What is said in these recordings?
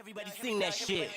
Everybody sing that shit.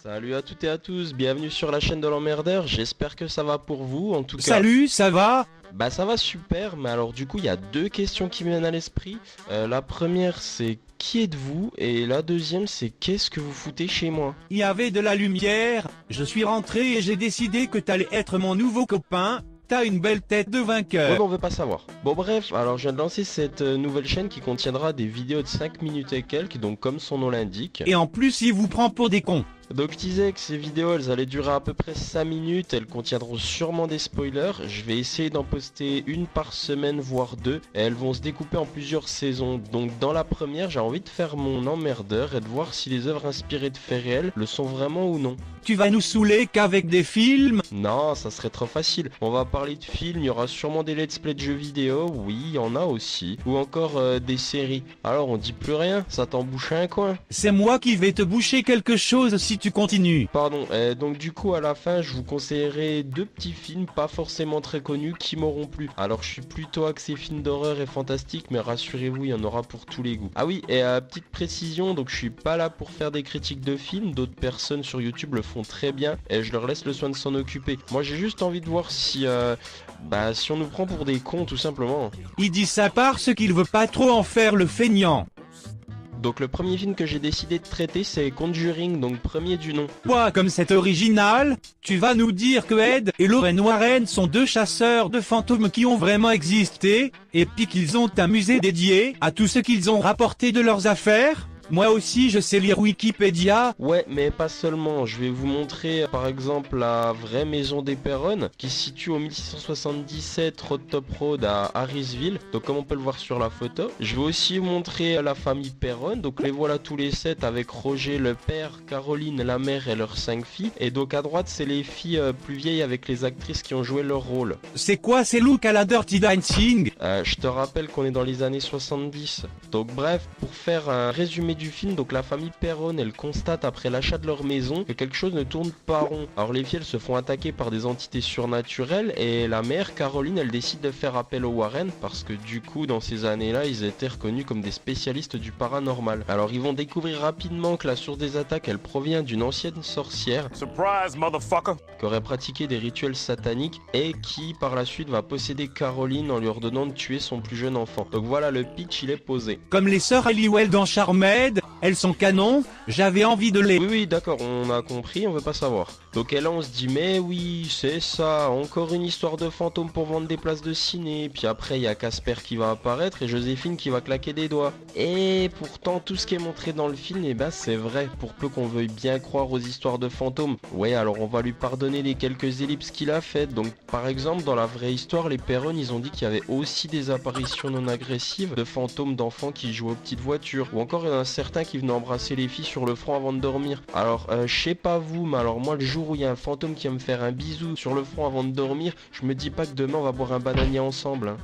Salut à toutes et à tous, bienvenue sur la chaîne de l'emmerdeur, j'espère que ça va pour vous, en tout cas... Salut, ça va? Bah ça va super, mais alors du coup il y a deux questions qui me viennent à l'esprit. La première c'est qui êtes-vous? Et la deuxième c'est qu'est-ce que vous foutez chez moi? Il y avait de la lumière, je suis rentré et j'ai décidé que t'allais être mon nouveau copain. T'as une belle tête de Ouais, vainqueur. mais on veut pas savoir. Bon bref, alors je viens de lancer cette nouvelle chaîne qui contiendra des vidéos de 5 minutes et quelques, donc comme son nom l'indique. Et en plus, il vous prend pour des cons. Donc je disais que ces vidéos elles allaient durer à peu près 5 minutes, elles contiendront sûrement des spoilers, je vais essayer d'en poster une par semaine voire deux, et elles vont se découper en plusieurs saisons. Donc dans la première j'ai envie de faire mon emmerdeur et de voir si les œuvres inspirées de faits réels le sont vraiment ou non. Tu vas nous saouler qu'avec des films? Non, ça serait trop facile. On va parler de films, il y aura sûrement des let's play de jeux vidéo, oui, il y en a aussi. Ou encore des séries. Alors on dit plus rien, ça t'embouche un coin. C'est moi qui vais te boucher quelque chose si tu continues. Pardon, donc du coup à la fin je vous conseillerai deux petits films pas forcément très connus qui m'auront plu. Alors je suis plutôt axé films d'horreur et fantastique, mais rassurez-vous il y en aura pour tous les goûts. Ah oui, et petite précision, donc je suis pas là pour faire des critiques de films, d'autres personnes sur YouTube le font très bien et je leur laisse le soin de s'en occuper. Moi j'ai juste envie de voir si si on nous prend pour des cons tout simplement. Il dit ça parce qu'il veut pas trop en faire le feignant. Donc le premier film que j'ai décidé de traiter c'est Conjuring, donc premier du nom. Quoi, comme c'est original? Tu vas nous dire que Ed et Lorraine Warren sont deux chasseurs de fantômes qui ont vraiment existé, et puis qu'ils ont un musée dédié à tout ce qu'ils ont rapporté de leurs affaires? Moi aussi je sais lire Wikipédia. Ouais, mais pas seulement. Je vais vous montrer par exemple la vraie maison des Perron qui se situe au 1677 Road Top Road à Harrisville. Donc comme on peut le voir sur la photo. Je vais aussi vous montrer la famille Perron. Donc les voilà tous les 7 avec Roger le père, Caroline la mère et leurs 5 filles. Et donc à droite c'est les filles plus vieilles avec les actrices qui ont joué leur rôle. C'est quoi ces looks à la Dirty Dancing? Je te rappelle qu'on est dans les années 70. Donc bref, pour faire un résumé du film, donc la famille Perron elle constate après l'achat de leur maison que quelque chose ne tourne pas rond. Alors les filles elles se font attaquer par des entités surnaturelles et la mère Caroline elle décide de faire appel aux Warren parce que du coup dans ces années là ils étaient reconnus comme des spécialistes du paranormal. Alors ils vont découvrir rapidement que la source des attaques elle provient d'une ancienne sorcière. Surprise, motherfucker! Qui aurait pratiqué des rituels sataniques et qui par la suite va posséder Caroline en lui ordonnant de tuer son plus jeune enfant. Donc voilà, le pitch il est posé. Comme les sœurs Halliwell dans Charmed, elles sont canons, j'avais envie de les... Oui d'accord, on a compris, on veut pas savoir. Donc et là on se dit mais oui c'est ça, encore une histoire de fantôme pour vendre des places de ciné. Puis après il y a Casper qui va apparaître et Joséphine qui va claquer des doigts. Et pourtant tout ce qui est montré dans le film, et c'est vrai, pour peu qu'on veuille bien croire aux histoires de fantômes. Ouais, alors on va lui pardonner les quelques ellipses qu'il a faites. Donc par exemple dans la vraie histoire, les Perron ils ont dit qu'il y avait aussi des apparitions non agressives de fantômes d'enfants qui jouaient aux petites voitures. Ou encore il y en a certains qui venaient embrasser les filles sur le front avant de dormir. Alors je sais pas vous, mais alors moi le jour où il y a un fantôme qui va me faire un bisou sur le front avant de dormir, je me dis pas que demain on va boire un bananier ensemble hein.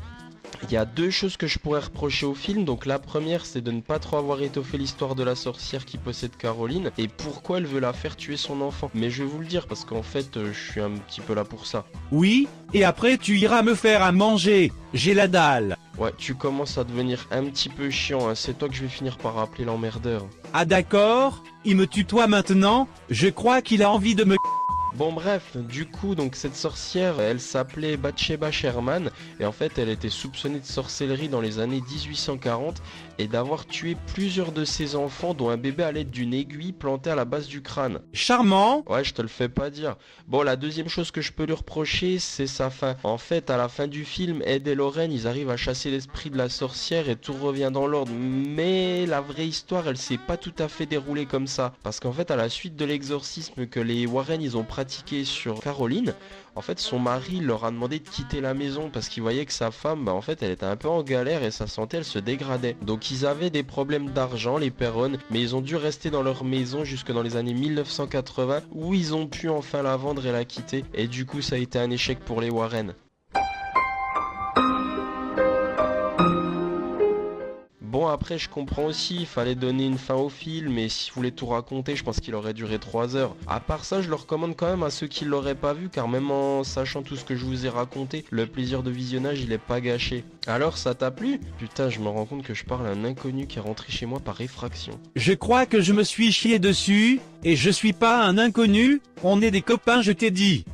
Il y a deux choses que je pourrais reprocher au film. Donc la première c'est de ne pas trop avoir étoffé l'histoire de la sorcière qui possède Caroline et pourquoi elle veut la faire tuer son enfant. Mais je vais vous le dire parce qu'en fait je suis un petit peu là pour ça. Oui, et après tu iras me faire à manger, j'ai la dalle. Ouais, tu commences à devenir un petit peu chiant hein. C'est toi que je vais finir par appeler l'emmerdeur. Ah d'accord, il me tutoie maintenant, je crois qu'il a envie de me... Bon bref, du coup donc cette sorcière elle s'appelait Bathsheba Sherman et en fait elle était soupçonnée de sorcellerie dans les années 1840 et d'avoir tué plusieurs de ses enfants dont un bébé à l'aide d'une aiguille plantée à la base du crâne. Charmant. Ouais, je te le fais pas dire. Bon, la deuxième chose que je peux lui reprocher c'est sa fin. En fait à la fin du film, Ed et Lorraine ils arrivent à chasser l'esprit de la sorcière et tout revient dans l'ordre. Mais la vraie histoire elle s'est pas tout à fait déroulée comme ça. Parce qu'en fait à la suite de l'exorcisme que les Warren ils ont pratiqué sur Caroline, en fait son mari leur a demandé de quitter la maison parce qu'il voyait que sa femme en fait elle était un peu en galère et sa santé elle se dégradait. Donc ils avaient des problèmes d'argent les Perron, mais ils ont dû rester dans leur maison jusque dans les années 1980 où ils ont pu enfin la vendre et la quitter et du coup ça a été un échec pour les Warren. Bon après je comprends aussi, il fallait donner une fin au film et s'il voulait tout raconter je pense qu'il aurait duré 3 heures. À part ça je le recommande quand même à ceux qui l'auraient pas vu car même en sachant tout ce que je vous ai raconté, le plaisir de visionnage il est pas gâché. Alors ça t'a plu? Putain je me rends compte que je parle à un inconnu qui est rentré chez moi par effraction. Je crois que je me suis chié dessus, et je suis pas un inconnu, on est des copains je t'ai dit.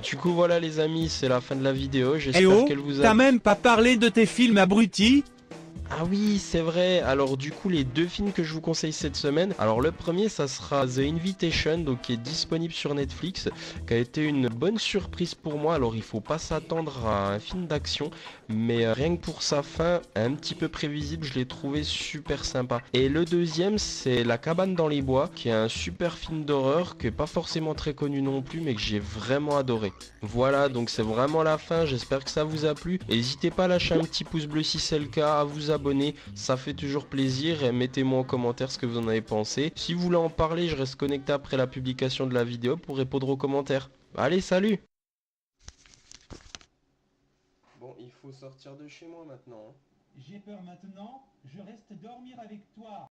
Du coup voilà les amis, c'est la fin de la vidéo, Eh j'espère oh, qu'elle vous a... t'as même pas parlé de tes films abrutis? Ah oui, c'est vrai. Alors du coup, les deux films que je vous conseille cette semaine. Alors le premier, ça sera The Invitation, donc qui est disponible sur Netflix, qui a été une bonne surprise pour moi. Alors il faut pas s'attendre à un film d'action, mais rien que pour sa fin, un petit peu prévisible, je l'ai trouvé super sympa. Et le deuxième, c'est La Cabane dans les bois, qui est un super film d'horreur, qui est pas forcément très connu non plus, mais que j'ai vraiment adoré. Voilà, donc c'est vraiment la fin. J'espère que ça vous a plu. N'hésitez pas à lâcher un petit pouce bleu si c'est le cas, à vous abonner, ça fait toujours plaisir et mettez-moi en commentaire ce que vous en avez pensé. Si vous voulez en parler, je reste connecté après la publication de la vidéo pour répondre aux commentaires. Allez, salut! Bon, il faut sortir de chez moi maintenant. J'ai peur maintenant, je reste dormir avec toi.